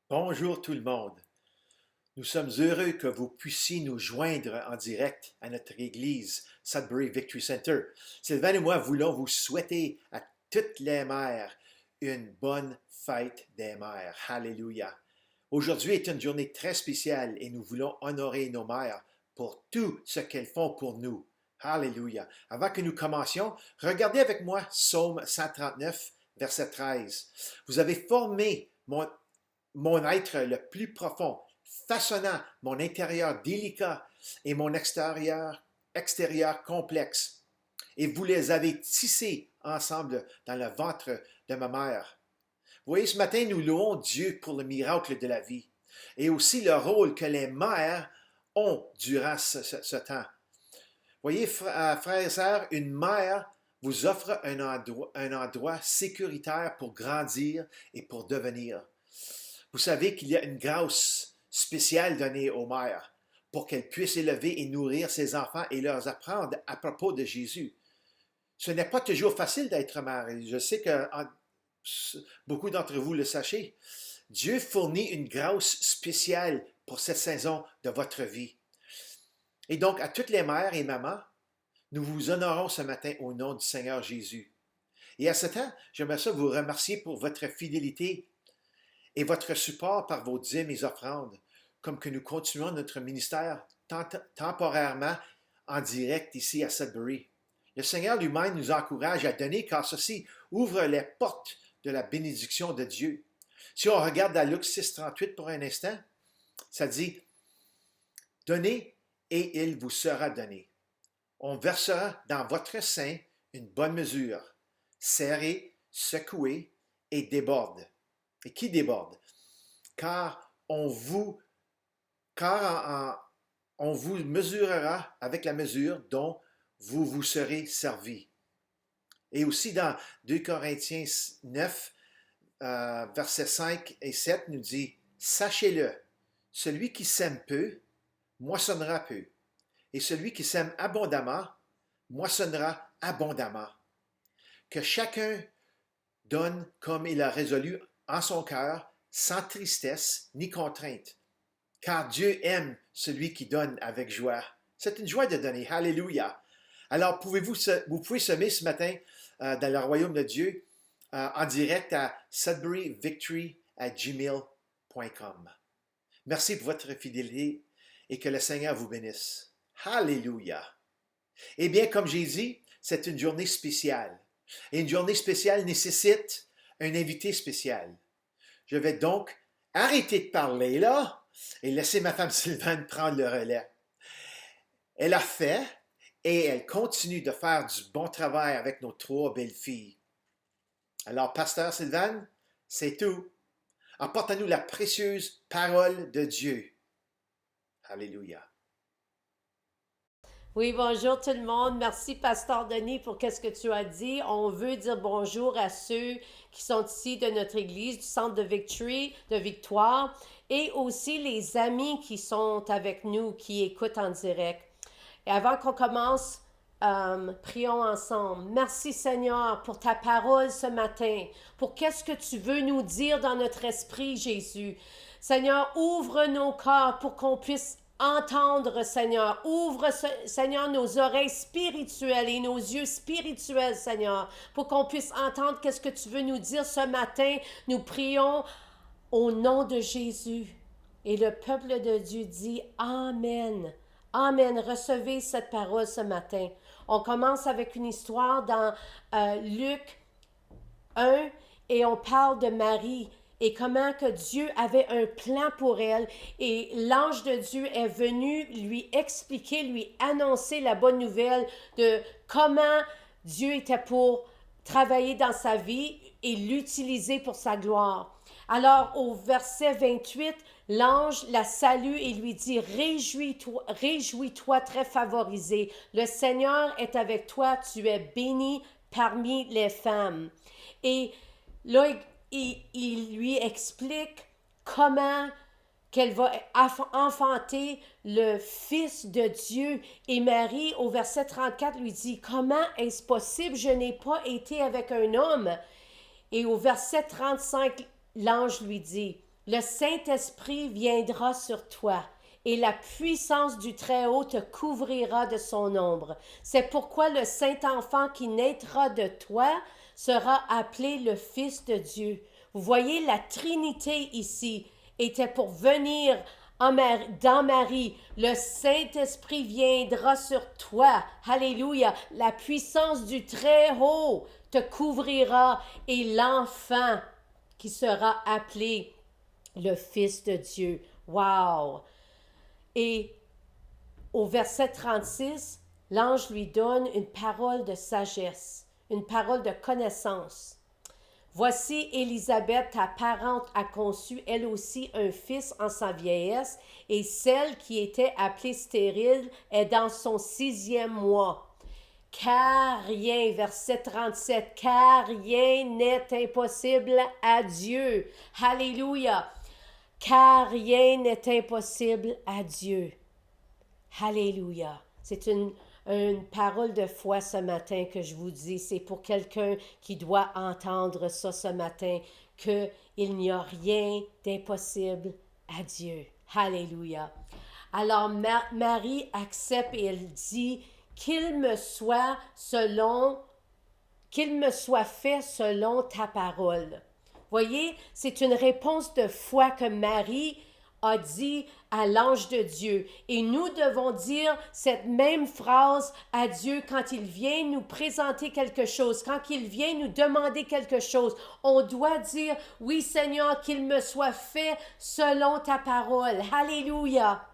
Bonjour tout le monde. Nous sommes heureux que vous puissiez nous joindre en direct à notre église Sudbury Victory Center. Sylvain et moi voulons vous souhaiter à toutes les mères une bonne fête des mères. Alléluia. Aujourd'hui est une journée très spéciale et nous voulons honorer nos mères pour tout ce qu'elles font pour nous. Alléluia. Avant que nous commencions, regardez avec moi Psaume 139, verset 13. Vous avez formé mon être le plus profond, façonnant mon intérieur délicat et mon extérieur complexe. Et vous les avez tissés ensemble dans le ventre de ma mère. Vous voyez, ce matin, nous louons Dieu pour le miracle de la vie et aussi le rôle que les mères ont durant ce temps. Vous voyez, frères et sœurs, une mère vous offre un endroit sécuritaire pour grandir et pour devenir. Vous savez qu'il y a une grâce spéciale donnée aux mères pour qu'elles puissent élever et nourrir ses enfants et leur apprendre à propos de Jésus. Ce n'est pas toujours facile d'être mère. Et je sais que beaucoup d'entre vous le sachez. Dieu fournit une grâce spéciale pour cette saison de votre vie. Et donc, à toutes les mères et mamans, nous vous honorons ce matin au nom du Seigneur Jésus. Et à ce temps, j'aimerais ça vous remercier pour votre fidélité et votre support par vos dîmes et offrandes, comme que nous continuons notre ministère temporairement en direct ici à Sudbury. Le Seigneur lui-même nous encourage à donner car ceci ouvre les portes de la bénédiction de Dieu. Si on regarde dans Luc 6,38 pour un instant, ça dit « Donnez et il vous sera donné. On versera dans votre sein une bonne mesure, serrée, secouée et déborde. » Et qui déborde? Car on vous mesurera avec la mesure dont vous vous serez servi. Et aussi dans 2 Corinthiens 9, versets 5 et 7 nous dit « Sachez-le, celui qui sème peu, moissonnera peu, et celui qui sème abondamment, moissonnera abondamment. Que chacun donne comme il a résolu en son cœur, sans tristesse ni contrainte. Car Dieu aime celui qui donne avec joie. C'est une joie de donner. Alléluia. Alors, vous pouvez semer ce matin dans le royaume de Dieu en direct à sudburyvictory@gmail.com. Merci pour votre fidélité et que le Seigneur vous bénisse. Alléluia. Eh bien, comme j'ai dit, c'est une journée spéciale. Et une journée spéciale nécessite un invité spécial. Je vais donc arrêter de parler là et laisser ma femme Sylvaine prendre le relais. Elle a fait et elle continue de faire du bon travail avec nos 3 belles filles. Alors, pasteur Sylvaine, c'est tout. Apporte à nous la précieuse parole de Dieu. Alléluia. Oui, bonjour tout le monde. Merci, Pasteur Denis, pour qu'est-ce que tu as dit. On veut dire bonjour à ceux qui sont ici de notre église, du centre de Victory, de Victoire, et aussi les amis qui sont avec nous, qui écoutent en direct. Et avant qu'on commence, prions ensemble. Merci Seigneur pour ta parole ce matin, pour qu'est-ce que tu veux nous dire dans notre esprit, Jésus. Seigneur, ouvre nos cœurs pour qu'on puisse entendre, Seigneur. Ouvre, Seigneur, nos oreilles spirituelles et nos yeux spirituels, Seigneur, pour qu'on puisse entendre qu'est-ce que tu veux nous dire ce matin. Nous prions au nom de Jésus. Et le peuple de Dieu dit Amen. Amen. Recevez cette parole ce matin. On commence avec une histoire dans Luc 1 et on parle de Marie et comment que Dieu avait un plan pour elle et l'ange de Dieu est venu lui expliquer, lui annoncer la bonne nouvelle de comment Dieu était pour travailler dans sa vie et l'utiliser pour sa gloire. Alors au verset 28, l'ange la salue et lui dit, réjouis-toi très favorisé, le Seigneur est avec toi, tu es béni parmi les femmes. Et là, il lui explique comment qu'elle va enfanter le Fils de Dieu. Et Marie, au verset 34, lui dit, comment est-ce possible? Je n'ai pas été avec un homme. Et au verset 35, l'ange lui dit, le Saint-Esprit viendra sur toi et la puissance du Très-Haut te couvrira de son ombre. C'est pourquoi le Saint-Enfant qui naîtra de toi sera appelé le Fils de Dieu. Vous voyez, la Trinité ici était pour venir dans Marie. Le Saint-Esprit viendra sur toi. Alléluia. La puissance du Très-Haut te couvrira et l'enfant qui sera appelé le Fils de Dieu. Wow! Et au verset 36, l'ange lui donne une parole de sagesse, une parole de connaissance. Voici Élisabeth, ta parente, a conçu elle aussi un fils en sa vieillesse, et celle qui était appelée stérile est dans son 6e mois. Car rien, verset 37, car rien n'est impossible à Dieu. Alléluia. Car rien n'est impossible à Dieu. Alléluia. C'est une parole de foi ce matin que je vous dis. C'est pour quelqu'un qui doit entendre ça ce matin, qu'il n'y a rien d'impossible à Dieu. Alléluia. Alors Marie accepte et elle dit qu'il me soit fait selon ta parole. Voyez, c'est une réponse de foi que Marie a dit à l'ange de Dieu. Et nous devons dire cette même phrase à Dieu quand il vient nous présenter quelque chose, quand il vient nous demander quelque chose. On doit dire, oui Seigneur, qu'il me soit fait selon ta parole. Alléluia.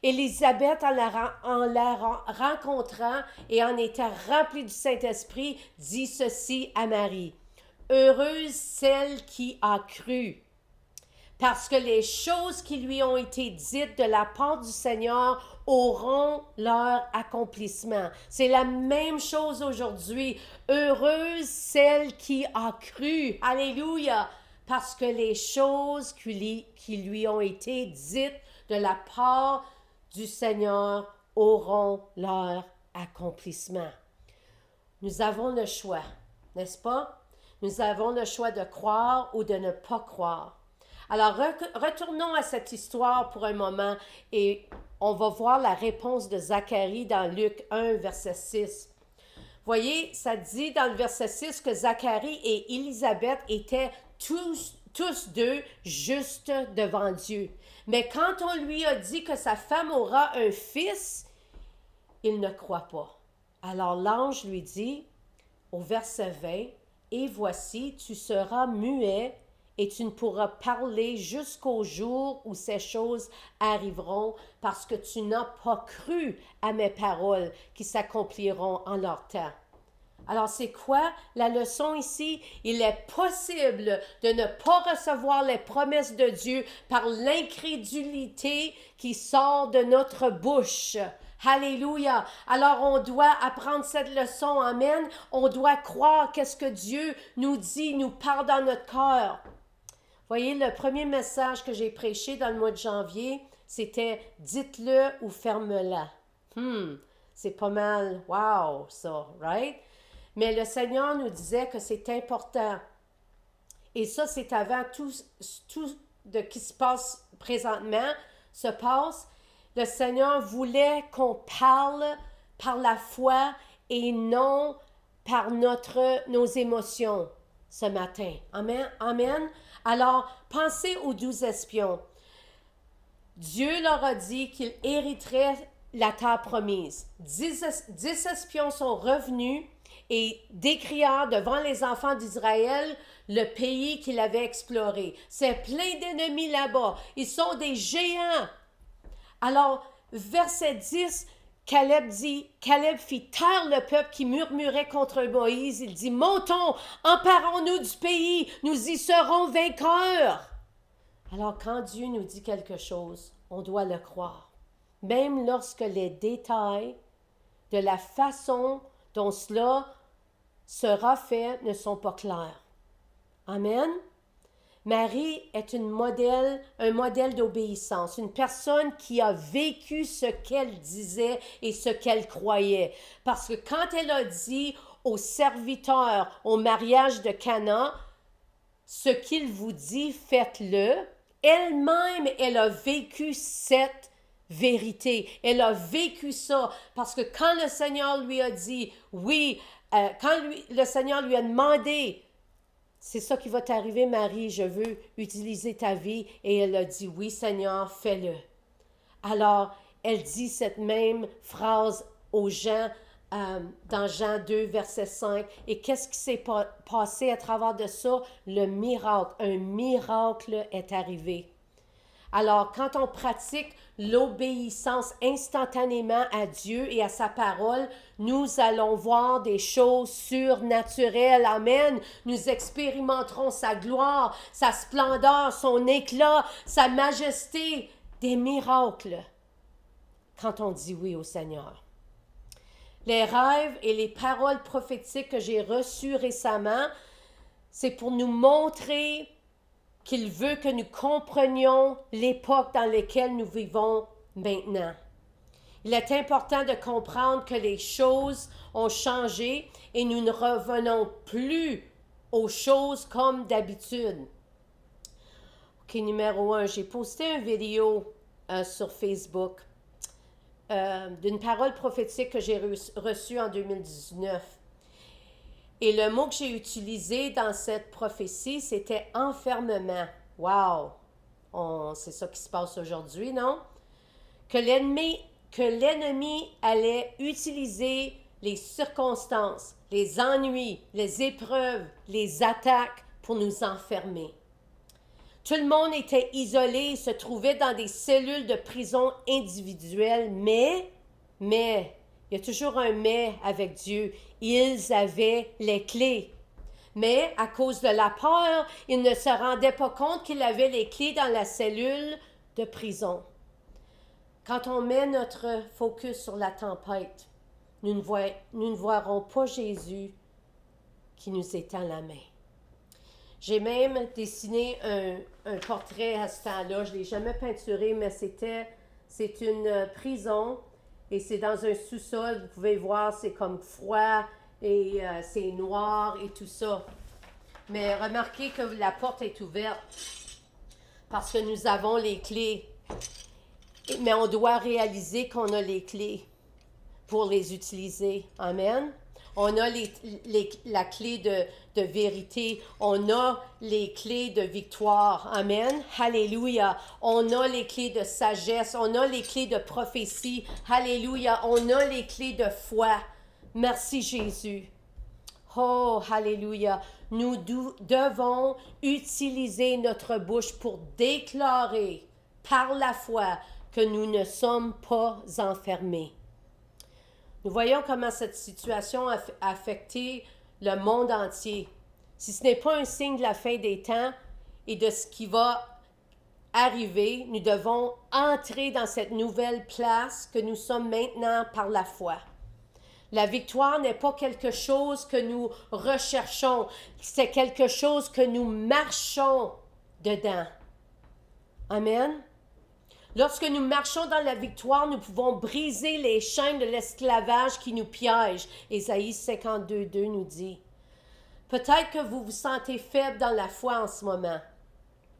Élisabeth, en la rencontrant et en étant remplie du Saint-Esprit, dit ceci à Marie. Heureuse celle qui a cru, parce que les choses qui lui ont été dites de la part du Seigneur auront leur accomplissement. C'est la même chose aujourd'hui. Heureuse celle qui a cru. Alléluia. Parce que les choses qui lui ont été dites de la part du Seigneur auront leur accomplissement. Nous avons le choix, n'est-ce pas? Nous avons le choix de croire ou de ne pas croire. Alors, retournons à cette histoire pour un moment et on va voir la réponse de Zacharie dans Luc 1, verset 6. Voyez, ça dit dans le verset 6 que Zacharie et Élisabeth étaient tous deux justes devant Dieu. Mais quand on lui a dit que sa femme aura un fils, il ne croit pas. Alors l'ange lui dit, au verset 20, et voici, tu seras muet et tu ne pourras parler jusqu'au jour où ces choses arriveront parce que tu n'as pas cru à mes paroles qui s'accompliront en leur temps. Alors, c'est quoi la leçon ici? Il est possible de ne pas recevoir les promesses de Dieu par l'incrédulité qui sort de notre bouche. Alléluia. Alors, on doit apprendre cette leçon. Amen. On doit croire qu'est-ce que Dieu nous dit, nous parle dans notre cœur. Voyez, le premier message que j'ai prêché dans le mois de janvier, c'était « Dites-le ou ferme-la ». C'est pas mal, wow, ça, right? Mais le Seigneur nous disait que c'est important. Et ça, c'est avant tout de qui se passe présentement, se passe. Le Seigneur voulait qu'on parle par la foi et non par nos émotions ce matin. Amen. Amen. Alors, pensez aux 12 espions. Dieu leur a dit qu'ils hériteraient la terre promise. 10 espions sont revenus et décrièrent devant les enfants d'Israël le pays qu'ils avaient exploré. C'est plein d'ennemis là-bas. Ils sont des géants. Alors, verset 10, Caleb fit taire le peuple qui murmurait contre Moïse. Il dit, montons, emparons-nous du pays, nous y serons vainqueurs. Alors, quand Dieu nous dit quelque chose, on doit le croire. Même lorsque les détails de la façon dont cela sera fait ne sont pas clairs. Amen. Marie est un modèle d'obéissance, une personne qui a vécu ce qu'elle disait et ce qu'elle croyait. Parce que quand elle a dit aux serviteurs au mariage de Cana, ce qu'il vous dit, faites-le, elle-même, elle a vécu cette vérité. Elle a vécu ça parce que quand le Seigneur lui a dit oui, le Seigneur lui a demandé, c'est ça qui va t'arriver, Marie, je veux utiliser ta vie. Et elle a dit, oui, Seigneur, fais-le. Alors, elle dit cette même phrase aux gens dans Jean 2, verset 5. Et qu'est-ce qui s'est passé à travers de ça? Le miracle. Un miracle est arrivé. Alors, quand on pratique l'obéissance instantanément à Dieu et à sa parole, nous allons voir des choses surnaturelles. Amen. Nous expérimenterons sa gloire, sa splendeur, son éclat, sa majesté, des miracles quand on dit oui au Seigneur. Les rêves et les paroles prophétiques que j'ai reçues récemment, c'est pour nous montrer qu'il veut que nous comprenions l'époque dans laquelle nous vivons maintenant. Il est important de comprendre que les choses ont changé et nous ne revenons plus aux choses comme d'habitude. OK, numéro 1, j'ai posté une vidéo sur Facebook d'une parole prophétique que j'ai reçue en 2019. Et le mot que j'ai utilisé dans cette prophétie, c'était enfermement. Wow! C'est ça qui se passe aujourd'hui, non? Que l'ennemi allait utiliser les circonstances, les ennuis, les épreuves, les attaques pour nous enfermer. Tout le monde était isolé et se trouvait dans des cellules de prison individuelles, mais, il y a toujours un mais avec Dieu. Ils avaient les clés. Mais à cause de la peur, ils ne se rendaient pas compte qu'ils avaient les clés dans la cellule de prison. Quand on met notre focus sur la tempête, nous ne verrons pas Jésus qui nous étend la main. J'ai même dessiné un portrait à ce temps-là. Je ne l'ai jamais peinturé, mais c'est une prison et c'est dans un sous-sol. Vous pouvez voir, c'est comme froid et c'est noir et tout ça. Mais remarquez que la porte est ouverte parce que nous avons les clés. Mais on doit réaliser qu'on a les clés pour les utiliser. Amen. On a la clé de vérité. On a les clés de victoire. Amen. Alléluia. On a les clés de sagesse. On a les clés de prophétie. Alléluia. On a les clés de foi. Merci Jésus. Oh, alléluia. Nous devons utiliser notre bouche pour déclarer par la foi que nous ne sommes pas enfermés. Nous voyons comment cette situation a affecté le monde entier. Si ce n'est pas un signe de la fin des temps et de ce qui va arriver, nous devons entrer dans cette nouvelle place que nous sommes maintenant par la foi. La victoire n'est pas quelque chose que nous recherchons, c'est quelque chose que nous marchons dedans. Amen. Lorsque nous marchons dans la victoire, nous pouvons briser les chaînes de l'esclavage qui nous piègent. Ésaïe 52:2 nous dit. Peut-être que vous vous sentez faible dans la foi en ce moment.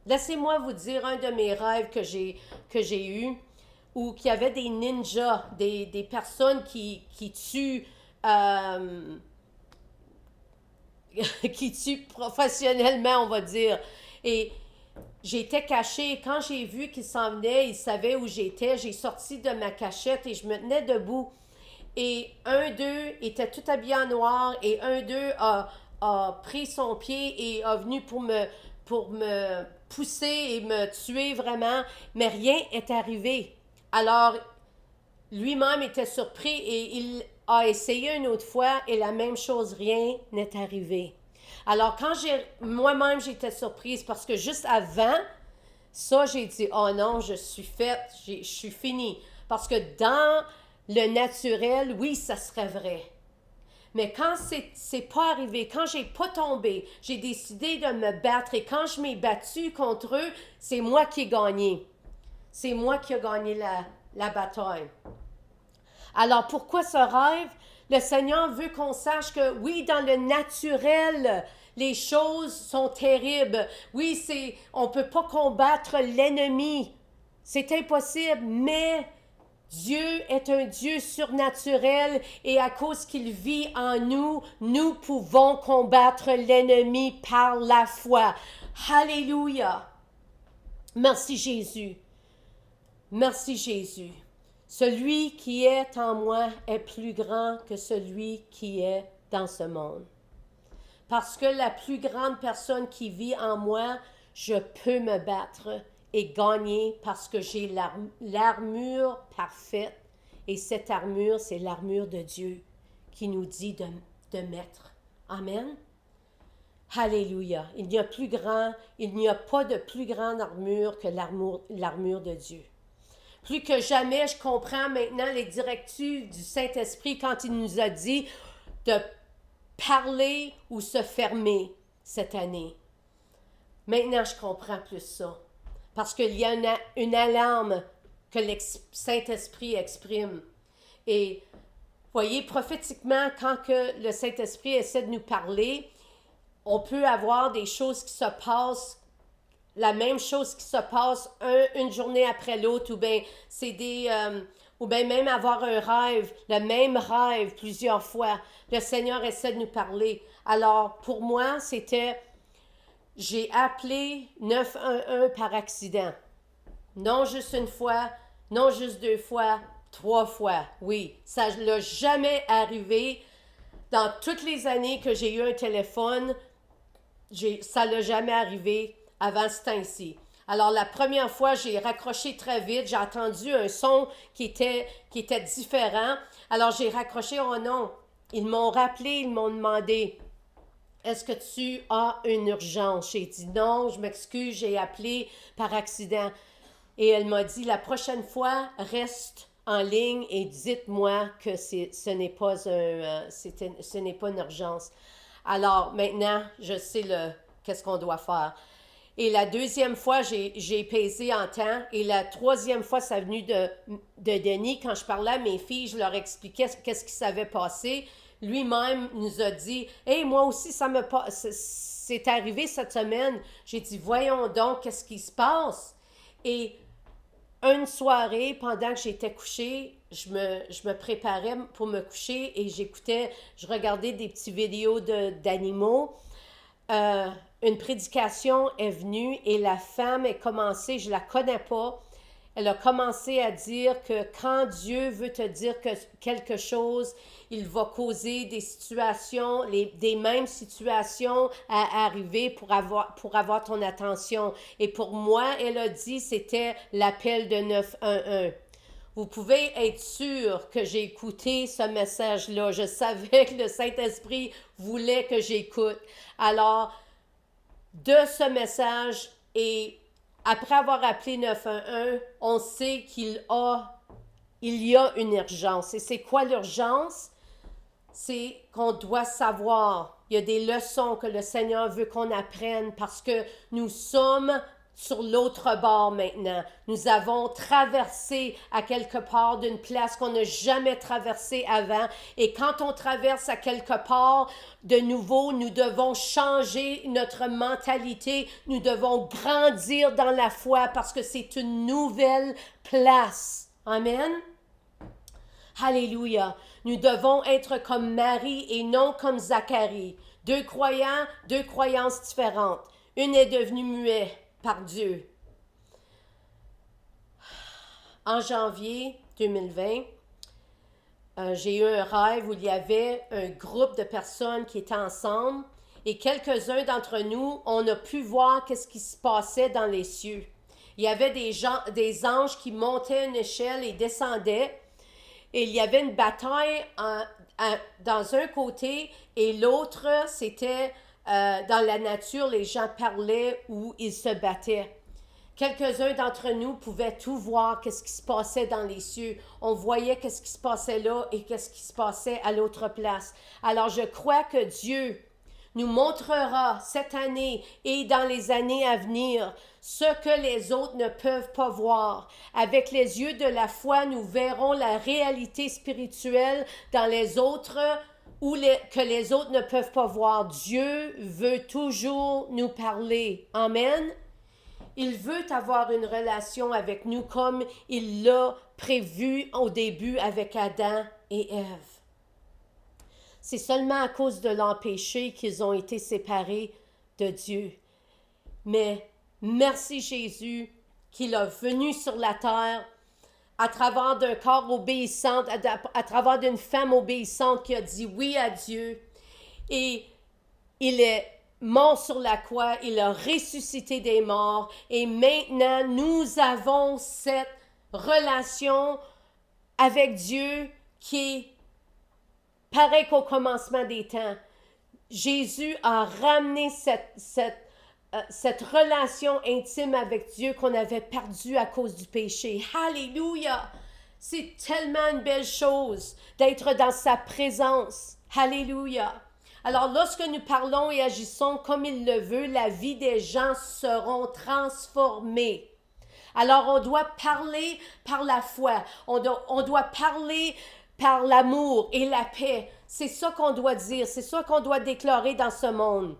Laissez-moi vous dire un de mes rêves que j'ai eu, où qu'il y avait des ninjas, des personnes qui tuent qui tuent professionnellement, on va dire. Et j'étais cachée. Quand j'ai vu qu'ils s'en venaient, ils savaient où j'étais. J'ai sorti de ma cachette et je me tenais debout. Et un d'eux était tout habillé en noir et un d'eux a pris son pied et a venu pour me pousser et me tuer vraiment. Mais rien n'est arrivé. Alors, lui-même était surpris et il a essayé une autre fois et la même chose, rien n'est arrivé. Alors, quand moi-même j'étais surprise parce que juste avant ça, j'ai dit, oh non, je suis faite, je suis finie. Parce que dans le naturel, oui, ça serait vrai. Mais quand c'est pas arrivé, quand j'ai pas tombé, j'ai décidé de me battre et quand je m'ai battue contre eux, c'est moi qui ai gagné. C'est moi qui ai gagné la bataille. Alors, pourquoi ce rêve? Le Seigneur veut qu'on sache que, oui, dans le naturel, les choses sont terribles. Oui, on ne peut pas combattre l'ennemi. C'est impossible, mais Dieu est un Dieu surnaturel et à cause qu'il vit en nous, nous pouvons combattre l'ennemi par la foi. Alléluia! Merci Jésus. Merci Jésus. Celui qui est en moi est plus grand que celui qui est dans ce monde. Parce que la plus grande personne qui vit en moi, je peux me battre et gagner parce que j'ai l'armure parfaite. Et cette armure, c'est l'armure de Dieu qui nous dit de mettre. Amen. Alléluia. Il n'y a pas de plus grande armure que l'armure de Dieu. Plus que jamais, je comprends maintenant les directives du Saint-Esprit quand il nous a dit de parler ou se fermer cette année. Maintenant, je comprends plus ça. Parce qu'il y a une alarme que le Saint-Esprit exprime. Et voyez, prophétiquement, quand que le Saint-Esprit essaie de nous parler, on peut avoir des choses qui se passent, la même chose qui se passe une journée après l'autre, ou bien ou bien même avoir un rêve, le même rêve plusieurs fois. Le Seigneur essaie de nous parler. Alors, pour moi, j'ai appelé 911 par accident. Non juste une fois, non juste 2 fois, 3 fois. Oui, ça ne l'a jamais arrivé. Dans toutes les années que j'ai eu un téléphone, ça ne l'a jamais arrivé avant ce temps-ci. Alors, la première fois, j'ai raccroché très vite. J'ai entendu un son qui était différent. Alors, j'ai raccroché. Oh non! Ils m'ont rappelé, ils m'ont demandé, est-ce que tu as une urgence? J'ai dit non, je m'excuse, j'ai appelé par accident. Et elle m'a dit, la prochaine fois, reste en ligne et dites-moi que ce n'est pas une urgence. Alors, maintenant, je sais qu'est-ce qu'on doit faire. Et la deuxième fois, j'ai pesé en temps. Et la troisième fois, ça venu de Denis. Quand je parlais à mes filles, je leur expliquais qu'est-ce qui s'avait passé. Lui-même nous a dit, « Hey, moi aussi, c'est arrivé cette semaine. » J'ai dit, « Voyons donc, qu'est-ce qui se passe? » Et une soirée, pendant que j'étais couchée, je me préparais pour me coucher et je regardais des petites vidéos d'animaux. Une prédication est venue et la femme a commencé, je la connais pas, elle a commencé à dire que quand Dieu veut te dire quelque chose, il va causer des situations, des mêmes situations à arriver pour avoir ton attention. Et pour moi, elle a dit c'était l'appel de 911. Vous pouvez être sûr que j'ai écouté ce message-là. Je savais que le Saint-Esprit voulait que j'écoute. Alors, de ce message et après avoir appelé 911, on sait il y a une urgence. Et c'est quoi l'urgence? C'est qu'on doit savoir. Il y a des leçons que le Seigneur veut qu'on apprenne parce que nous sommes sur l'autre bord maintenant. Nous avons traversé à quelque part d'une place qu'on n'a jamais traversée avant. Et quand on traverse à quelque part de nouveau, nous devons changer notre mentalité. Nous devons grandir dans la foi parce que c'est une nouvelle place. Amen. Alléluia. Nous devons être comme Marie et non comme Zacharie. Deux croyants, deux croyances différentes. Une est devenue muette par Dieu. En janvier 2020, j'ai eu un rêve où il y avait un groupe de personnes qui étaient ensemble et quelques-uns d'entre nous, on a pu voir qu'est-ce qui se passait dans les cieux. Il y avait des anges qui montaient une échelle et descendaient. Et il y avait une bataille dans un côté et l'autre, c'était dans la nature, les gens parlaient ou ils se battaient. Quelques-uns d'entre nous pouvaient tout voir, qu'est-ce qui se passait dans les cieux. On voyait qu'est-ce qui se passait là et qu'est-ce qui se passait à l'autre place. Alors je crois que Dieu nous montrera cette année et dans les années à venir ce que les autres ne peuvent pas voir. Avec les yeux de la foi, nous verrons la réalité spirituelle dans les autres que les autres ne peuvent pas voir. Dieu veut toujours nous parler. Amen. Il veut avoir une relation avec nous comme il l'a prévu au début avec Adam et Ève. C'est seulement à cause de leur péché qu'ils ont été séparés de Dieu. Mais merci Jésus qu'il est venu sur la terre à travers d'un corps obéissant, à travers d'une femme obéissante qui a dit oui à Dieu. Et il est mort sur la croix, il a ressuscité des morts. Et maintenant, nous avons cette relation avec Dieu qui est pareil qu'au commencement des temps. Jésus a ramené cette relation intime avec Dieu qu'on avait perdue à cause du péché. Alléluia! C'est tellement une belle chose d'être dans sa présence. Alléluia! Alors, lorsque nous parlons et agissons comme il le veut, la vie des gens seront transformées. Alors, on doit parler par la foi. On doit parler par l'amour et la paix. C'est ça qu'on doit dire, c'est ça qu'on doit déclarer dans ce monde.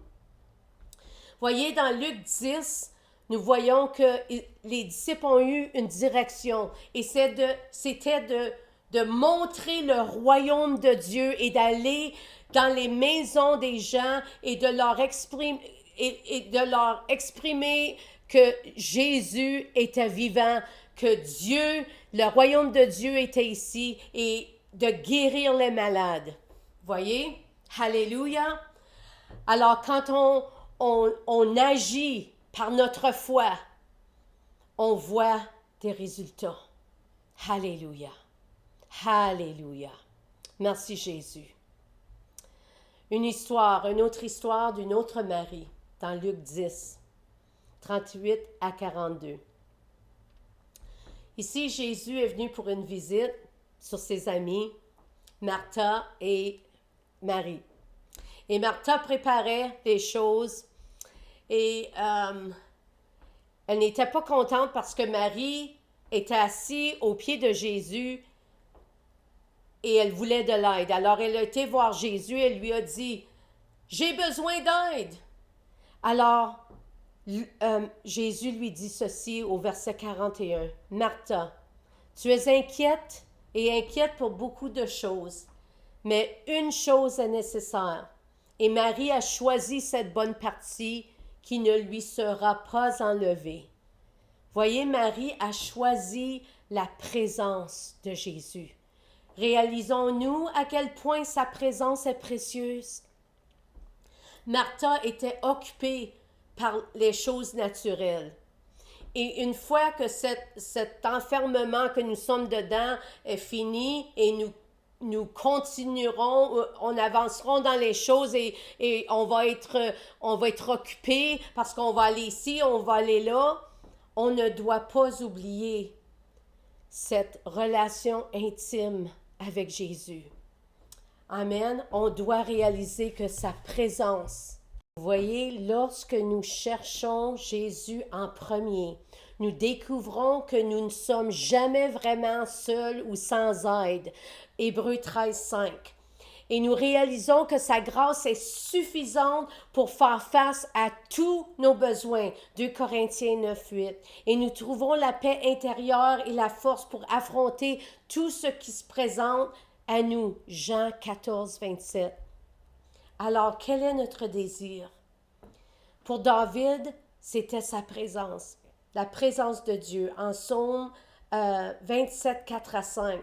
Voyez, dans Luc 10, nous voyons que les disciples ont eu une direction et c'était de montrer le royaume de Dieu et d'aller dans les maisons des gens et de leur exprimer que Jésus était vivant, que Dieu, le royaume de Dieu était ici et de guérir les malades. Voyez? Alléluia! Alors, quand on agit par notre foi, on voit des résultats. Alléluia! Alléluia! Merci Jésus. Une autre histoire d'une autre Marie, dans Luc 10, 38 à 42. Ici, Jésus est venu pour une visite sur ses amis, Martha et Marie. Et Martha préparait des choses et elle n'était pas contente parce que Marie était assise au pied de Jésus et elle voulait de l'aide. Alors elle a été voir Jésus et lui a dit « J'ai besoin d'aide ». Alors Jésus lui dit ceci au verset 41. « Martha, tu es inquiète et inquiète pour beaucoup de choses, mais une chose est nécessaire. Et Marie a choisi cette bonne partie qui ne lui sera pas enlevée. » Voyez, Marie a choisi la présence de Jésus. Réalisons-nous à quel point sa présence est précieuse. Martha était occupée par les choses naturelles. Et une fois que cet enfermement que nous sommes dedans est fini et nous continuerons, on avancerons dans les choses et on va être occupé parce qu'on va aller ici, on va aller là. on ne doit pas oublier cette relation intime avec Jésus. Amen. On doit réaliser que sa présence, vous voyez, lorsque nous cherchons Jésus en premier, nous découvrons que nous ne sommes jamais vraiment seuls ou sans aide. Hébreux 13, 5. Et nous réalisons que sa grâce est suffisante pour faire face à tous nos besoins. 2 Corinthiens 9, 8. Et nous trouvons la paix intérieure et la force pour affronter tout ce qui se présente à nous. Jean 14, 27. Alors, quel est notre désir? Pour David, c'était sa présence, la présence de Dieu. En Psaume 27, 4 à 5,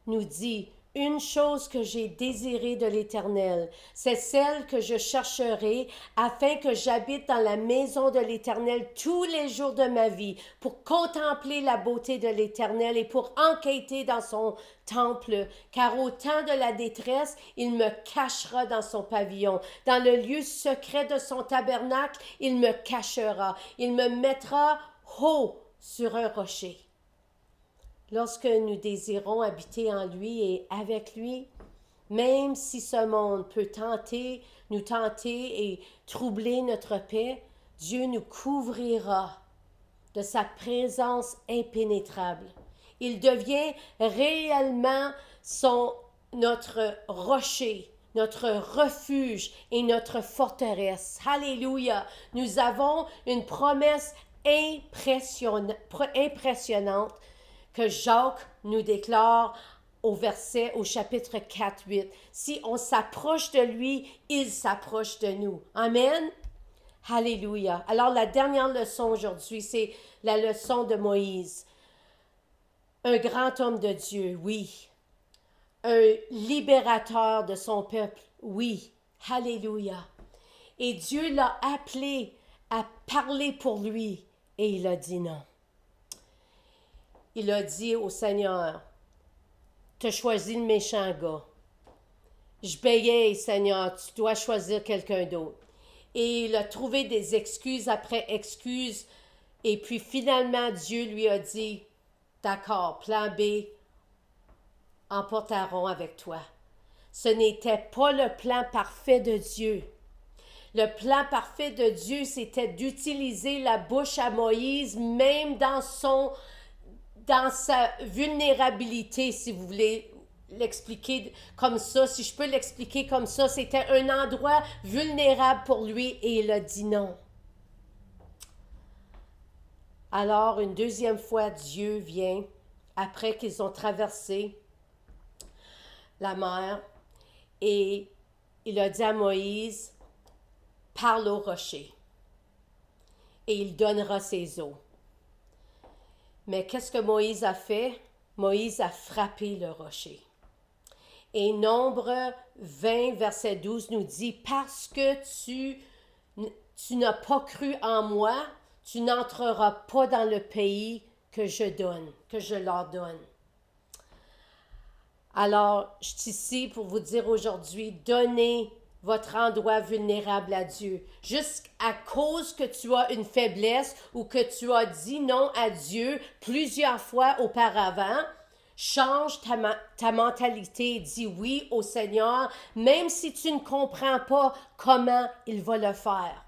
nous dit: une chose que j'ai désirée de l'Éternel, c'est celle que je chercherai, afin que j'habite dans la maison de l'Éternel tous les jours de ma vie, pour contempler la beauté de l'Éternel et pour enquêter dans son temple. Car au temps de la détresse, il me cachera dans son pavillon. Dans le lieu secret de son tabernacle, il me cachera. Il me mettra haut sur un rocher. Lorsque nous désirons habiter en lui et avec lui, même si ce monde peut nous tenter et troubler notre paix, Dieu nous couvrira de sa présence impénétrable. Il devient réellement notre rocher, notre refuge et notre forteresse. Alléluia! Nous avons une promesse impressionnante que Jacques nous déclare au chapitre 4, 8. Si on s'approche de lui, il s'approche de nous. Amen. Alléluia. Alors, la dernière leçon aujourd'hui, c'est la leçon de Moïse. Un grand homme de Dieu, oui. Un libérateur de son peuple, oui. Alléluia. Et Dieu l'a appelé à parler pour lui et il a dit non. Il a dit au Seigneur: tu as choisi le méchant gars. Je bégaye, Seigneur, tu dois choisir quelqu'un d'autre. Et il a trouvé des excuses après excuses. Et puis finalement, Dieu lui a dit: d'accord, plan B, emporteront avec toi. Ce n'était pas le plan parfait de Dieu. Le plan parfait de Dieu, c'était d'utiliser la bouche à Moïse, même dans sa vulnérabilité, si vous voulez l'expliquer comme ça, si je peux l'expliquer comme ça, c'était un endroit vulnérable pour lui et il a dit non. Alors, une deuxième fois, Dieu vient, après qu'ils ont traversé la mer, et il a dit à Moïse: parle au rocher, et il donnera ses eaux. Mais qu'est-ce que Moïse a fait? Moïse a frappé le rocher. Et Nombre 20, verset 12 nous dit: parce que tu n'as pas cru en moi, tu n'entreras pas dans le pays que je leur donne. Alors, je suis ici pour vous dire aujourd'hui: donnez votre endroit vulnérable à Dieu. Juste à cause que tu as une faiblesse ou que tu as dit non à Dieu plusieurs fois auparavant, change ta mentalité et dis oui au Seigneur, même si tu ne comprends pas comment il va le faire.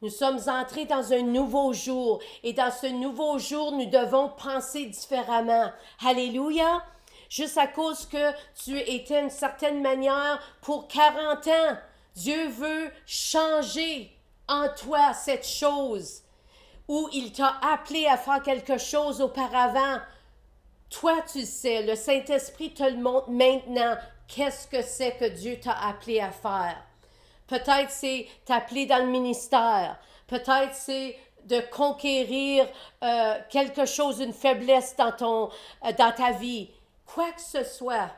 Nous sommes entrés dans un nouveau jour et dans ce nouveau jour, nous devons penser différemment. Alléluia! Juste à cause que tu étais d'une certaine manière pour 40 ans, Dieu veut changer en toi cette chose où il t'a appelé à faire quelque chose auparavant. Toi, tu sais, le Saint-Esprit te le montre maintenant. Qu'est-ce que c'est que Dieu t'a appelé à faire? Peut-être c'est t'appeler dans le ministère. Peut-être c'est de conquérir quelque chose, une faiblesse dans ta vie. Quoi que ce soit,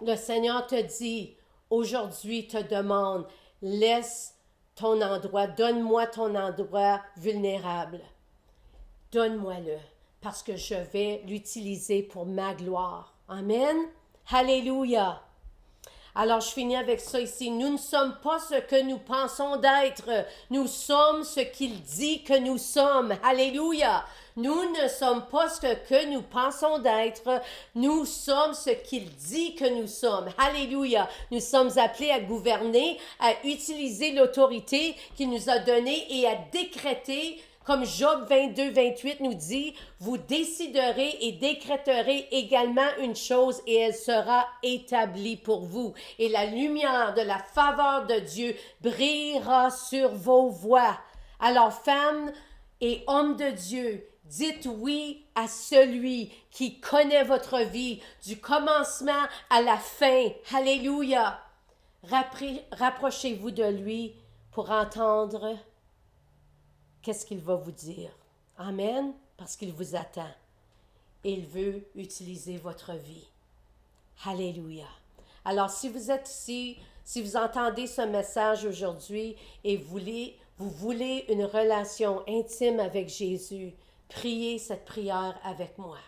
le Seigneur te dit, aujourd'hui te demande, laisse ton endroit, donne-moi ton endroit vulnérable. Donne-moi-le, parce que je vais l'utiliser pour ma gloire. Amen. Alléluia. Alors, je finis avec ça ici. Nous ne sommes pas ce que nous pensons d'être. Nous sommes ce qu'il dit que nous sommes. Alléluia. Nous ne sommes pas ce que nous pensons d'être. Nous sommes ce qu'il dit que nous sommes. Alléluia. Nous sommes appelés à gouverner, à utiliser l'autorité qu'il nous a donnée et à décréter. Comme Job 22, 28 nous dit, vous déciderez et décréterez également une chose et elle sera établie pour vous. Et la lumière de la faveur de Dieu brillera sur vos voies. Alors, femmes et hommes de Dieu, dites oui à celui qui connaît votre vie, du commencement à la fin. Alléluia. Rapprochez-vous de lui pour entendre qu'est-ce qu'il va vous dire. Amen, parce qu'il vous attend. Et il veut utiliser votre vie. Alléluia. Alors, si vous êtes ici, si vous entendez ce message aujourd'hui et vous voulez une relation intime avec Jésus, priez cette prière avec moi.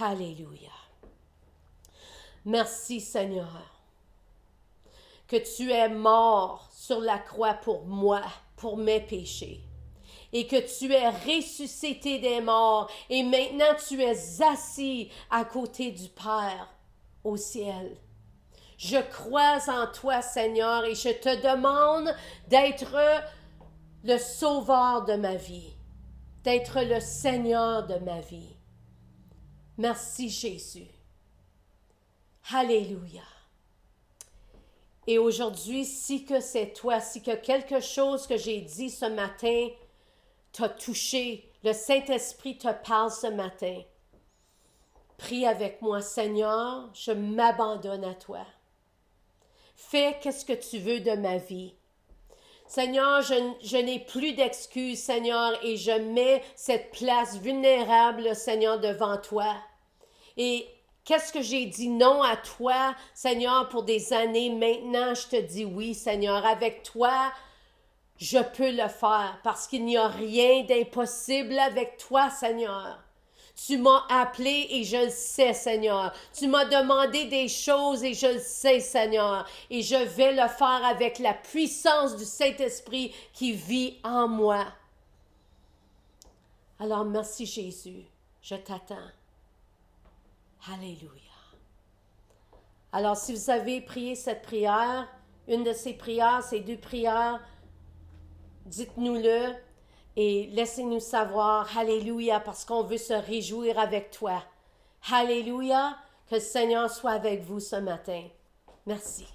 Alléluia. Merci Seigneur, que tu es mort sur la croix pour moi, pour mes péchés. Et que tu es ressuscité des morts, et maintenant tu es assis à côté du Père au ciel. Je crois en toi, Seigneur, et je te demande d'être le sauveur de ma vie, d'être le Seigneur de ma vie. Merci, Jésus. Alléluia. Et aujourd'hui, si que c'est toi, si que quelque chose que j'ai dit ce matin t'a touché, le Saint-Esprit te parle ce matin, prie avec moi, Seigneur, je m'abandonne à toi. Fais qu'est-ce que tu veux de ma vie. Seigneur, je n'ai plus d'excuses, Seigneur, et je mets cette place vulnérable, Seigneur, devant toi. Et qu'est-ce que j'ai dit non à toi, Seigneur, pour des années, maintenant, je te dis oui, Seigneur, avec toi, je peux le faire parce qu'il n'y a rien d'impossible avec toi, Seigneur. Tu m'as appelé et je le sais, Seigneur. Tu m'as demandé des choses et je le sais, Seigneur. Et je vais le faire avec la puissance du Saint-Esprit qui vit en moi. Alors, merci Jésus. Je t'attends. Alléluia. Alors, si vous avez prié cette prière, une de ces prières, ces deux prières, dites-nous-le et laissez-nous savoir, Alléluia, parce qu'on veut se réjouir avec toi. Alléluia, que le Seigneur soit avec vous ce matin. Merci.